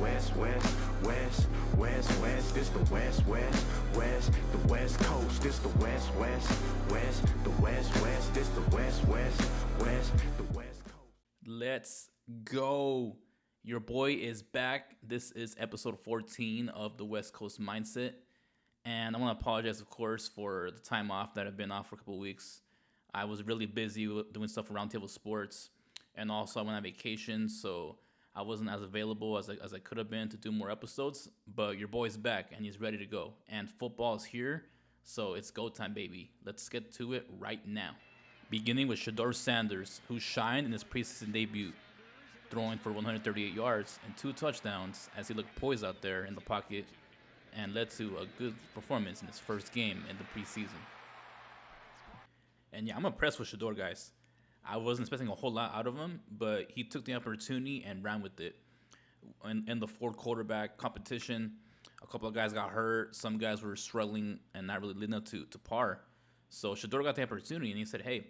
West, West, West, West, West. This the West, West, West, the West Coast. This the West, West, West, the West, West. This the West, West, West, the West Coast. Let's go. Your boy is back. This is episode 14 of the West Coast Mindset. And I want to apologize, of course, for the time off that I've been off for a couple of weeks. I was really busy doing stuff for Roundtable Sports. And also I went on vacation, so I wasn't as available as I could have been to do more episodes. But your boy's back, and he's ready to go. And football is here, so it's go time, baby. Let's get to it right now. Beginning with Shedeur Sanders, who shined in his preseason debut, throwing for 138 yards and 2 touchdowns as he looked poised out there in the pocket and led to a good performance in his first game in the preseason. And yeah, I'm impressed with Shedeur, guys. I wasn't expecting a whole lot out of him, but he took the opportunity and ran with it. In the 4 quarterback competition, a couple of guys got hurt. Some guys were struggling and not really living up to par. So Shedeur got the opportunity, and he said, hey,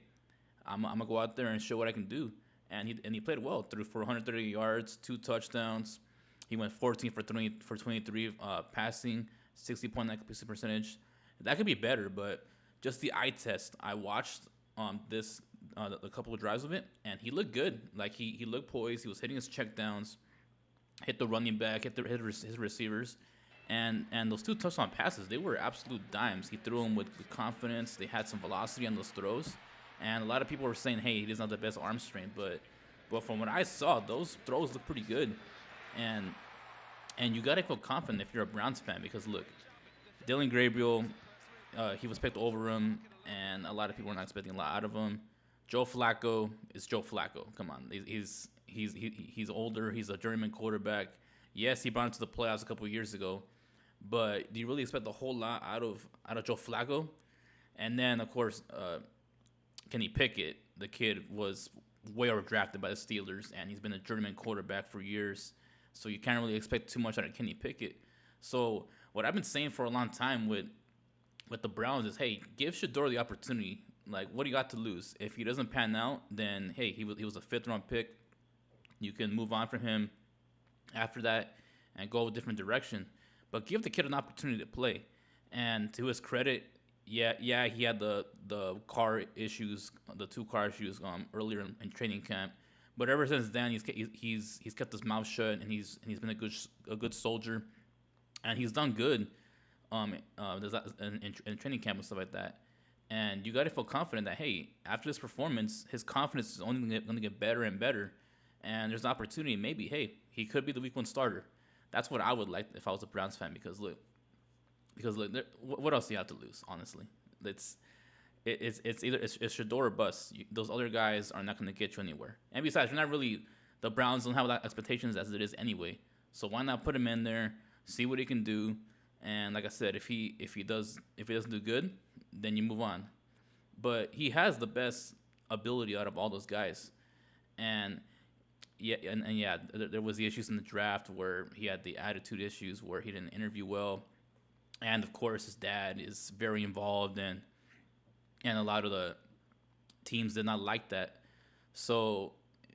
I'm going to go out there and show what I can do. And he played well, threw for 130 yards, 2 touchdowns. He went 14 for 23 passing, 60.9 completion percentage. That could be better, but just the eye test. I watched a couple of drives of it, and he looked good. Like he looked poised. He was hitting his checkdowns, hit the running back, hit his receivers, and those 2 touchdown passes, they were absolute dimes. He threw them with confidence. They had some velocity on those throws. And a lot of people were saying, hey, he doesn't have the best arm strength, but from what I saw, those throws look pretty good. And you got to feel confident if you're a Browns fan, because look, Dylan Gabriel, he was picked over him, and a lot of people were not expecting a lot out of him. Joe Flacco is Joe Flacco. Come on, he's older. He's a journeyman quarterback. Yes, he brought him to the playoffs a couple of years ago, but do you really expect a whole lot out of Joe Flacco? And then of course, Kenny Pickett, the kid was way overdrafted by the Steelers, and he's been a journeyman quarterback for years. So you can't really expect too much out of Kenny Pickett. So what I've been saying for a long time with the Browns is, hey, give Shedeur the opportunity. Like, what do you got to lose? If he doesn't pan out, then, hey, he was a 5th-round pick. You can move on from him after that and go a different direction. But give the kid an opportunity to play. And to his credit, yeah, he had the car issues, the 2 car issues earlier in training camp. But ever since then, he's kept his mouth shut, and he's been a good soldier, and he's done good in training camp and stuff like that. And you got to feel confident that, hey, after this performance, his confidence is only going to get better and better. And there's an opportunity, maybe, hey, he could be the week 1 starter. That's what I would like if I was a Browns fan, because look, what else do you have to lose? Honestly, it's either Shedeur or bust. Those other guys are not going to get you anywhere. And besides, you're not really, the Browns don't have that expectations as it is anyway. So why not put him in there, see what he can do, and like I said, if he doesn't do good, then you move on. But he has the best ability out of all those guys, and there was the issues in the draft where he had the attitude issues where he didn't interview well. And, of course, his dad is very involved, and a lot of the teams did not like that. So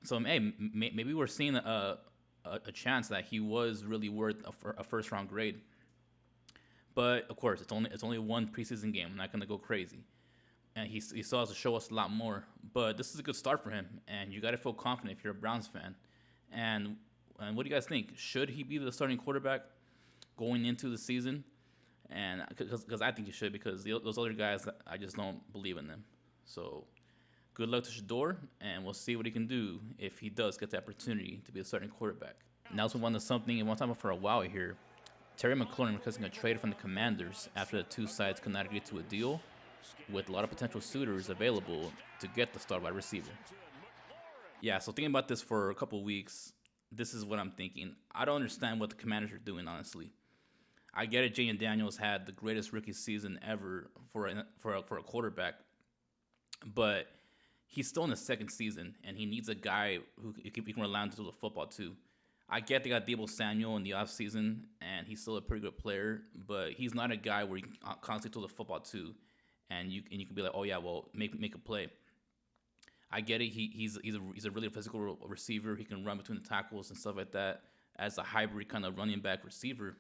hey, maybe we're seeing a chance that he was really worth a first-round grade. But, of course, it's only 1 preseason game. I'm not going to go crazy. And he still has to show us a lot more. But this is a good start for him, and you got to feel confident if you're a Browns fan. And what do you guys think? Should he be the starting quarterback going into the season? And because I think he should, because those other guys, I just don't believe in them. So good luck to Shedeur, and we'll see what he can do if he does get the opportunity to be a starting quarterback. Now let's move on to something and one time for a while here. Terry McLaurin requesting a trade from the Commanders after the 2 sides could not agree to a deal, with a lot of potential suitors available to get the star wide receiver. Yeah, so thinking about this for a couple weeks, this is what I'm thinking. I don't understand what the Commanders are doing, honestly. I get it, Jay and Daniels had the greatest rookie season ever for a quarterback, but he's still in his 2nd season, and he needs a guy who he can rely on to throw the football to. I get they got Deebo Samuel in the offseason, and he's still a pretty good player, but he's not a guy where you can constantly throw the football to, and you can be like, oh yeah, well make a play. I get it. He's a really physical receiver. He can run between the tackles and stuff like that. as a hybrid kind of running back receiver.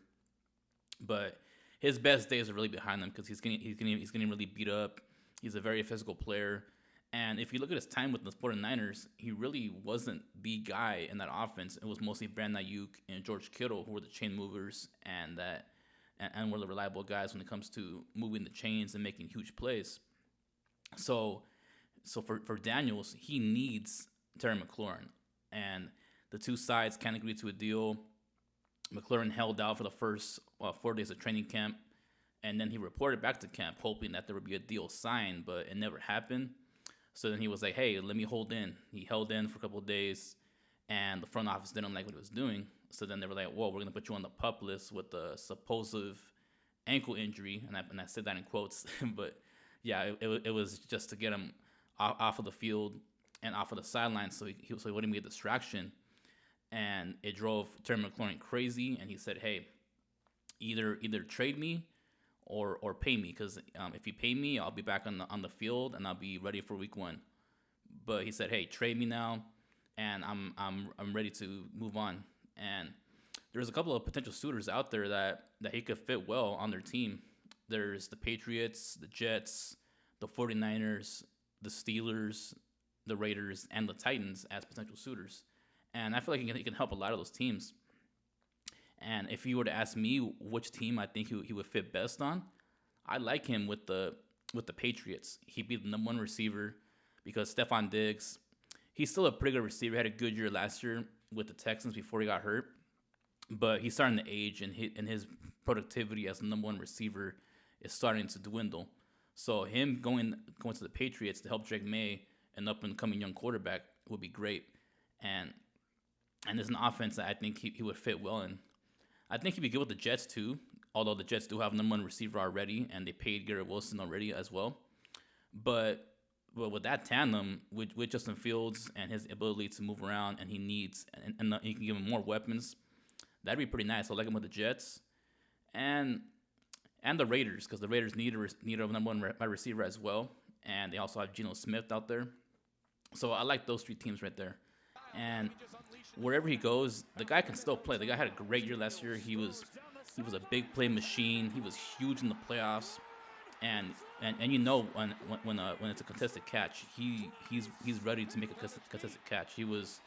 But his best days are really behind him because he's getting really beat up. He's a very physical player. And if you look at his time with the 49ers, he really wasn't the guy in that offense. It was mostly Brandon Ayuk and George Kittle who were the chain movers and were the reliable guys when it comes to moving the chains and making huge plays. So for Daniels, he needs Terry McLaurin. And the two sides can't agree to a deal. McLaurin held out for the first 4 days of training camp, and then he reported back to camp hoping that there would be a deal signed, but it never happened. So then he was like, hey, let me hold in. He held in for a couple of days, and the front office didn't like what he was doing. So then they were like, whoa, we're going to put you on the PUP list with a supposed ankle injury, and I said that in quotes. But, yeah, it was just to get him off of the field and off of the sidelines so he wouldn't be a distraction. And it drove Terry McLaurin crazy, and he said, hey, either trade me or pay me, because if you pay me, I'll be back on the field and I'll be ready for week 1. But he said, hey, trade me now, and I'm ready to move on. And there's a couple of potential suitors out there that he could fit well on their team. There's the Patriots, the Jets, the 49ers, the Steelers, the Raiders, and the Titans as potential suitors. And I feel like he can help a lot of those teams. And if you were to ask me which team I think he would fit best on, I like him with the Patriots. He'd be the number 1 receiver because Stephon Diggs, he's still a pretty good receiver. He had a good year last year with the Texans before he got hurt. But he's starting to age, and his productivity as the number 1 receiver is starting to dwindle. So him going to the Patriots to help Drake May, an up-and-coming young quarterback, would be great. And there's an offense that I think he would fit well in. I think he'd be good with the Jets too, although the Jets do have number 1 receiver already, and they paid Garrett Wilson already as well. But with that tandem, with Justin Fields and his ability to move around, and he can give him more weapons, that'd be pretty nice. I like him with the Jets, and the Raiders, because the Raiders need a number 1 wide receiver as well, and they also have Geno Smith out there. So I like those 3 teams right there. And wherever he goes, the guy can still play. The guy had a great year last year. He was a big play machine. He was huge in the playoffs, and you know when it's a contested catch, he's ready to make a contested catch. He was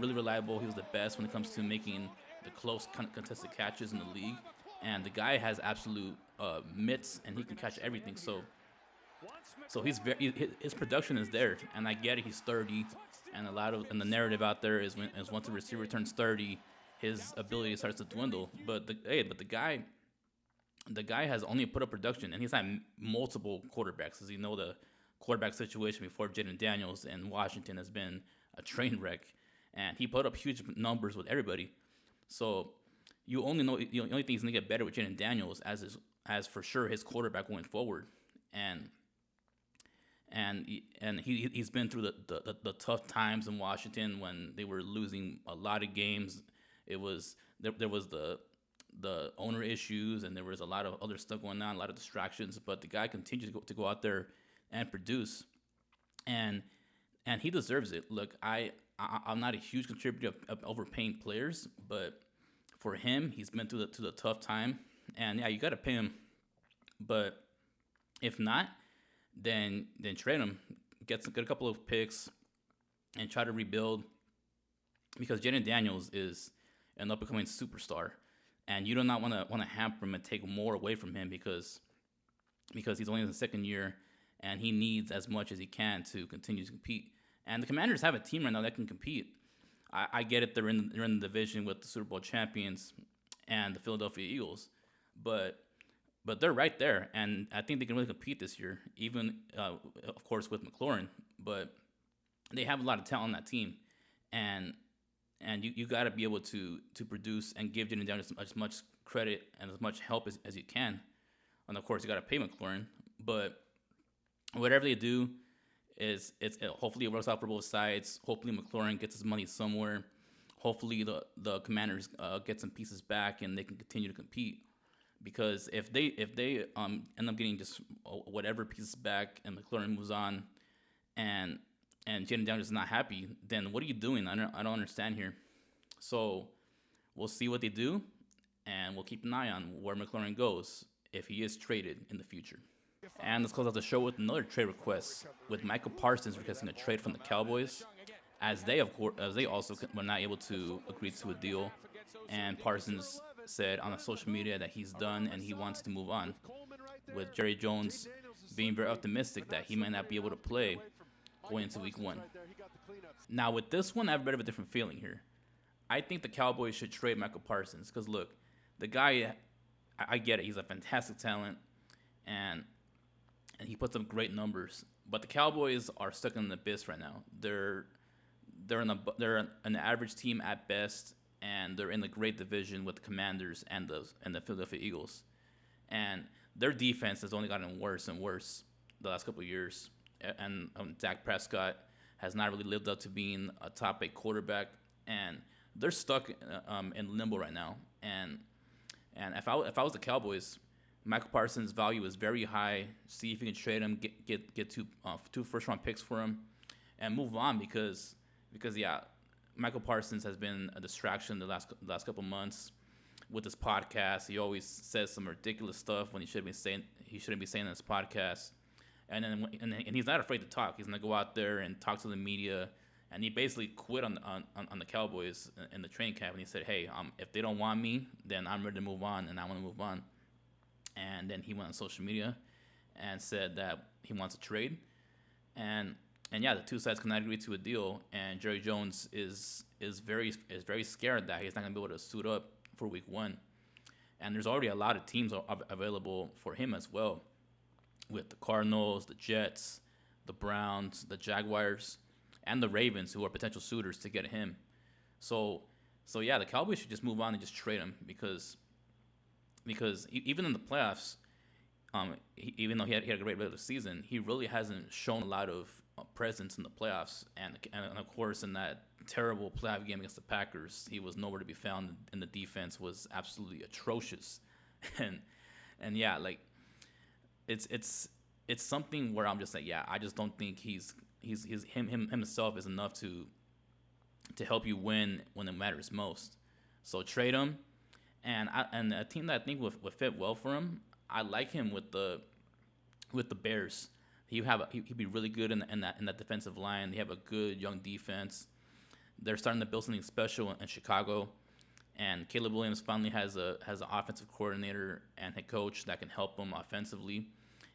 really reliable. He was the best when it comes to making the close contested catches in the league. And the guy has absolute mitts, and he can catch everything. So his production is there, and I get it. He's 30. And the narrative out there is once a receiver turns 30, his ability starts to dwindle. But the guy has only put up production, and he's had multiple quarterbacks. As you know, the quarterback situation before Jaden Daniels in Washington has been a train wreck, and he put up huge numbers with everybody. So you only know the only thing he's gonna get better with Jaden Daniels as for sure his quarterback going forward, and he's been through the tough times in Washington when they were losing a lot of games. There was the owner issues, and there was a lot of other stuff going on, a lot of distractions. But the guy continues to go out there and produce, and he deserves it. Look, I'm not a huge contributor of overpaying players, but for him, he's been through the tough time, and yeah, you got to pay him. But if not, then trade him, get a couple of picks, and try to rebuild. Because Jaden Daniels is an up-and-coming superstar, and you do not want to hamper him and take more away from him because he's only in the second year, and he needs as much as he can to continue to compete. And the Commanders have a team right now that can compete. I get it; they're in the division with the Super Bowl champions and the Philadelphia Eagles, but they're right there, and I think they can really compete this year, even, of course, with McLaurin. But they have a lot of talent on that team, and you got to be able to produce and give Jaden Daniels as much credit and as much help as you can. And, of course, you got to pay McLaurin. But whatever they do, hopefully it works out for both sides. Hopefully McLaurin gets his money somewhere. Hopefully the Commanders get some pieces back and they can continue to compete. Because if they end up getting just whatever pieces back and McLaurin moves on, and Jaden Daniels is not happy, then what are you doing? I don't understand here. So we'll see what they do, and we'll keep an eye on where Mclaurin goes if he is traded in the future. And let's close out the show with another trade request, with Micah Parsons requesting a trade from the Cowboys, as they also were not able to agree to a deal. And Parsons said on social media that he's done and he wants to move on, with Jerry Jones being very optimistic that he might not be able to play going into week 1. Now, with this one, I have a bit of a different feeling here. I think the Cowboys should trade Michael Parsons because, look, the guy, I get it. He's a fantastic talent, and he puts up great numbers. But the Cowboys are stuck in the abyss right now. They're an average team at best, and they're in the great division with the Commanders and the Philadelphia Eagles. And their defense has only gotten worse and worse the last couple of years. And Dak Prescott has not really lived up to being a top 8 quarterback, and they're stuck in limbo right now. And if I was the Cowboys, Michael Parsons' value is very high. See if you can trade him, get two first-round picks for him, and move on because yeah, Michael Parsons has been a distraction the last couple months with his podcast. He always says some ridiculous stuff when he shouldn't be saying in his podcast. And he's not afraid to talk. He's gonna go out there and talk to the media. And he basically quit on the Cowboys in the training camp. And he said, "Hey, if they don't want me, then I'm ready to move on, and I want to move on." And then he went on social media and said that he wants a trade. And yeah, the two sides cannot agree to a deal. And Jerry Jones is very scared that he's not gonna be able to suit up for week 1. And there's already a lot of teams available for him as well, with the Cardinals, the Jets, the Browns, the Jaguars, and the Ravens, who are potential suitors to get him. So yeah, the Cowboys should just move on and just trade him because even in the playoffs, even though he had a great regular season, he really hasn't shown a lot of presence in the playoffs. And of course, in that terrible playoff game against the Packers, he was nowhere to be found, and the defense was absolutely atrocious. And yeah, like it's something where I'm just like, yeah, I just don't think himself is enough to help you win when it matters most. So trade him, and a team that I think would fit well for him. I like him with the Bears. He'd be really good in that defensive line. They have a good young defense. They're starting to build something special in Chicago, and Caleb Williams finally has an offensive coordinator and head coach that can help him offensively.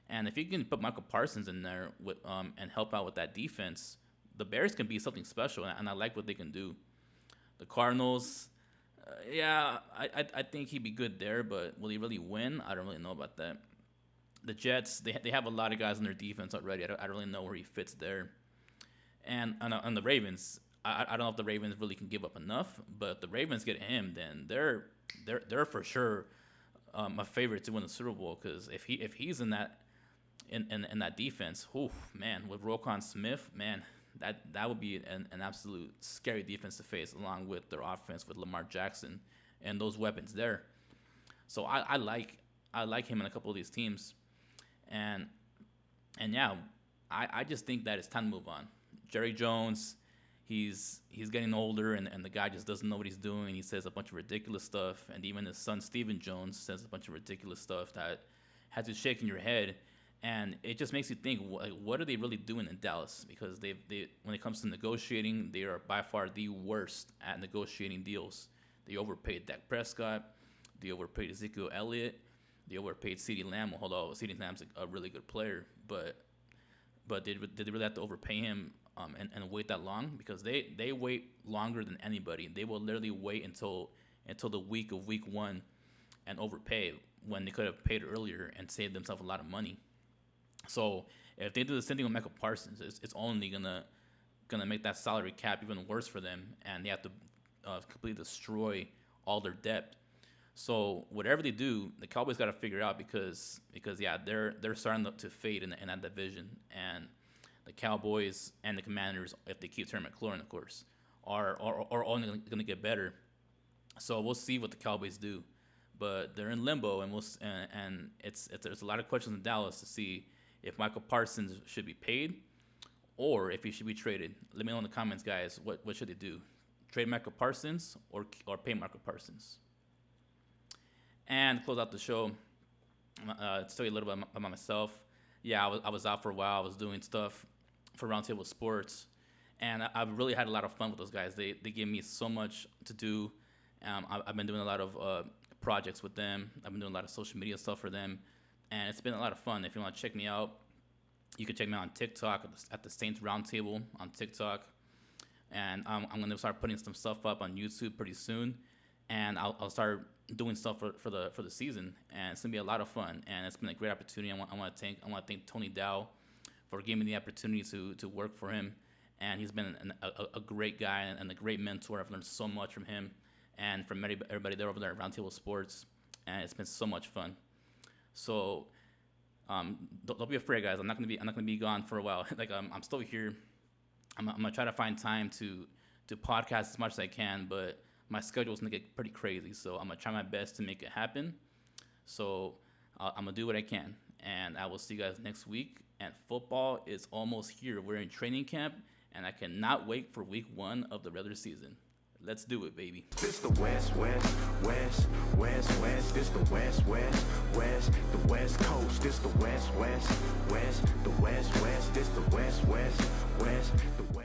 And if you can put Michael Parsons in there with and help out with that defense, the Bears can be something special, and I like what they can do. The Cardinals, I think he'd be good there, but will he really win? I don't really know about that. The Jets, they have a lot of guys on their defense already. I don't really know where he fits there. And on the Ravens, I don't know if the Ravens really can give up enough, but if the Ravens get him, then they're for sure a favorite to win the Super Bowl, because if he's in that defense, man, with Roquan Smith, man, that would be an absolute scary defense to face, along with their offense with Lamar Jackson and those weapons there. So I like him in a couple of these teams, and yeah, I just think that it's time to move on. Jerry Jones, he's getting older, and the guy just doesn't know what he's doing. He says a bunch of ridiculous stuff, and even his son Stephen Jones says a bunch of ridiculous stuff that has you shaking your head. And it just makes you think, what are they really doing in Dallas? Because they when it comes to negotiating, they are by far the worst at negotiating deals. They overpaid Dak Prescott. They overpaid Ezekiel Elliott. They overpaid CeeDee Lamb. Although CeeDee Lamb's a really good player, but did they really have to overpay him and wait that long? Because they wait longer than anybody. They will literally wait until the week of week 1 and overpay when they could have paid earlier and saved themselves a lot of money. So if they do the same thing with Michael Parsons, it's only gonna make that salary cap even worse for them, and they have to completely destroy all their depth. So whatever they do, the Cowboys got to figure out because yeah, they're starting to fade in that division, and the Cowboys and the Commanders, if they keep Terry McLaurin, of course, are only going to get better. So we'll see what the Cowboys do, but they're in limbo, and there's a lot of questions in Dallas to see if Michael Parsons should be paid or if he should be traded. Let me know in the comments, guys. What should they do? trade Micah Parsons or pay Micah Parsons. And to close out the show, to tell you a little bit about myself. Yeah, I was out for a while. I was doing stuff for Roundtable Sports, and I really had a lot of fun with those guys. They gave me so much to do. I've been doing a lot of projects with them. I've been doing a lot of social media stuff for them, and it's been a lot of fun. If you want to check me out, you can check me out on TikTok at the Saints Roundtable on TikTok, and I'm going to start putting some stuff up on YouTube pretty soon, and I'll start doing stuff for the season, and it's gonna be a lot of fun, and it's been a great opportunity. I want to thank Tony Dow for giving me the opportunity to work for him, and he's been a great guy and a great mentor. I've learned so much from him and from everybody there over there at Roundtable Sports, and it's been so much fun. So don't be afraid, guys. I'm not gonna be gone for a while. Like I'm still here. I'm gonna try to find time to podcast as much as I can, but my schedule is going to get pretty crazy, so I'm going to try my best to make it happen. So I'm going to do what I can, and I will see you guys next week. And football is almost here. We're in training camp, and I cannot wait for week 1 of the regular season. Let's do it, baby. This the West, West, West, West, West. This the West, West, West, the West Coast. This the West, West, West, the West, West. This the West, West, West, the West.